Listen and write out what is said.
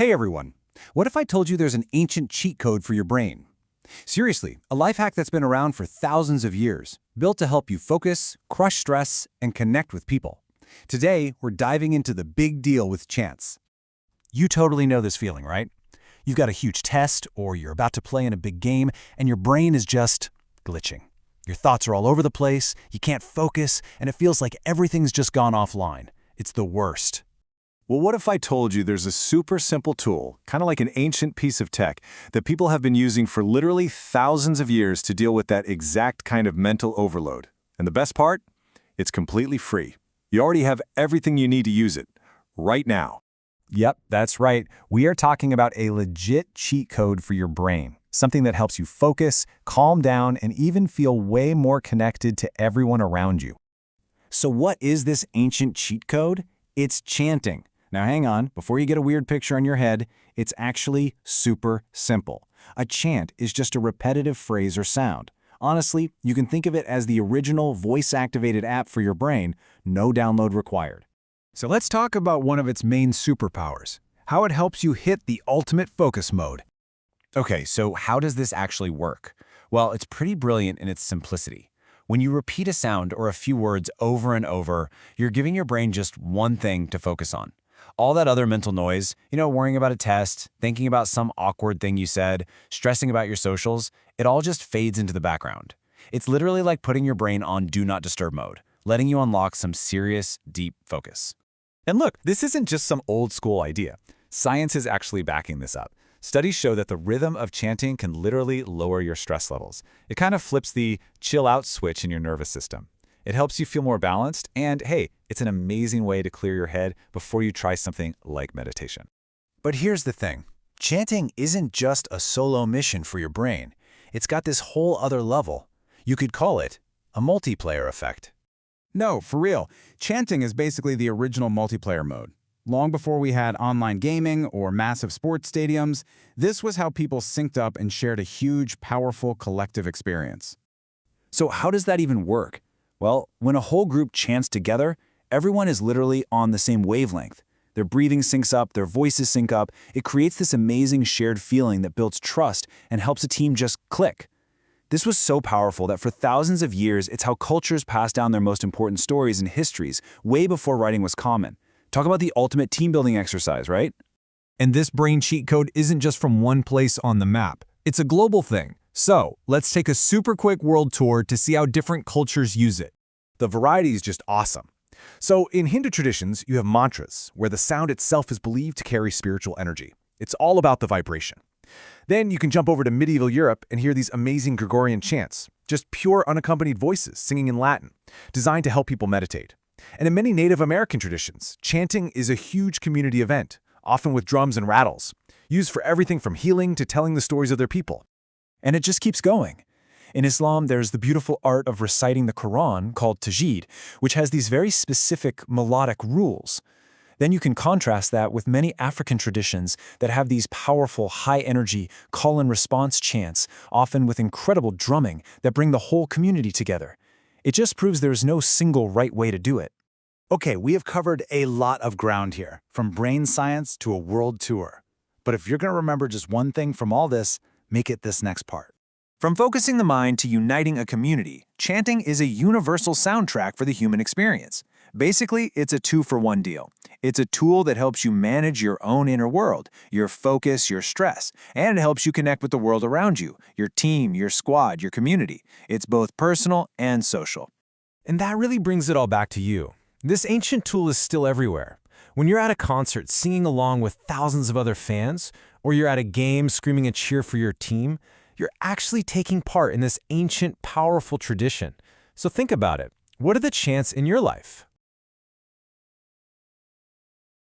Hey everyone, what if I told you there's an ancient cheat code for your brain? Seriously, a life hack that's been around for thousands of years, built to help you focus, crush stress, and connect with people. Today, we're diving into the big deal with Chants. You totally know this feeling, right? You've got a huge test, or you're about to play in a big game, and your brain is just glitching. Your thoughts are all over the place, you can't focus, and it feels like everything's just gone offline. It's the worst. Well, what if I told you there's a super simple tool, kind of like an ancient piece of tech, that people have been using for literally thousands of years to deal with that exact kind of mental overload? And the best part? It's completely free. You already have everything you need to use it, right now. Yep, that's right. We are talking about a legit cheat code for your brain. Something that helps you focus, calm down, and even feel way more connected to everyone around you. So what is this ancient cheat code? It's chanting. Now hang on, before you get a weird picture in your head, it's actually super simple. A chant is just a repetitive phrase or sound. Honestly, you can think of it as the original voice-activated app for your brain, no download required. So let's talk about one of its main superpowers, how it helps you hit the ultimate focus mode. Okay, so how does this actually work? Well, it's pretty brilliant in its simplicity. When you repeat a sound or a few words over and over, you're giving your brain just one thing to focus on. All that other mental noise, worrying about a test, thinking about some awkward thing you said, stressing about your socials, it all just fades into the background. It's literally like putting your brain on Do Not Disturb mode, letting you unlock some serious, deep focus. And look, this isn't just some old school idea. Science is actually backing this up. Studies show that the rhythm of chanting can literally lower your stress levels. It kind of flips the chill out switch in your nervous system. It helps you feel more balanced, and hey, it's an amazing way to clear your head before you try something like meditation. But here's the thing. Chanting isn't just a solo mission for your brain. It's got this whole other level. You could call it a multiplayer effect. No, for real. Chanting is basically the original multiplayer mode. Long before we had online gaming or massive sports stadiums, this was how people synced up and shared a huge, powerful collective experience. So how does that even work? Well, when a whole group chants together, everyone is literally on the same wavelength. Their breathing syncs up, their voices sync up. It creates this amazing shared feeling that builds trust and helps a team just click. This was so powerful that for thousands of years, it's how cultures passed down their most important stories and histories, way before writing was common. Talk about the ultimate team-building exercise, right? And this brain cheat code isn't just from one place on the map. It's a global thing. So, let's take a super quick world tour to see how different cultures use it. The variety is just awesome. So, in Hindu traditions, you have mantras, where the sound itself is believed to carry spiritual energy. It's all about the vibration. Then you can jump over to medieval Europe and hear these amazing Gregorian chants, just pure unaccompanied voices singing in Latin, designed to help people meditate. And in many Native American traditions, chanting is a huge community event, often with drums and rattles, used for everything from healing to telling the stories of their people. And it just keeps going. In Islam, there's the beautiful art of reciting the Quran called tajweed, which has these very specific melodic rules. Then you can contrast that with many African traditions that have these powerful, high-energy call-and-response chants, often with incredible drumming that bring the whole community together. It just proves there's no single right way to do it. Okay, we have covered a lot of ground here, from brain science to a world tour. But if you're going to remember just one thing from all this, make it this next part. From focusing the mind to uniting a community, chanting is a universal soundtrack for the human experience. Basically, it's a two-for-one deal. It's a tool that helps you manage your own inner world, your focus, your stress, and it helps you connect with the world around you, your team, your squad, your community. It's both personal and social. And that really brings it all back to you. This ancient tool is still everywhere. When you're at a concert singing along with thousands of other fans, or you're at a game screaming a cheer for your team, you're actually taking part in this ancient, powerful tradition. So think about it. What are the chants in your life?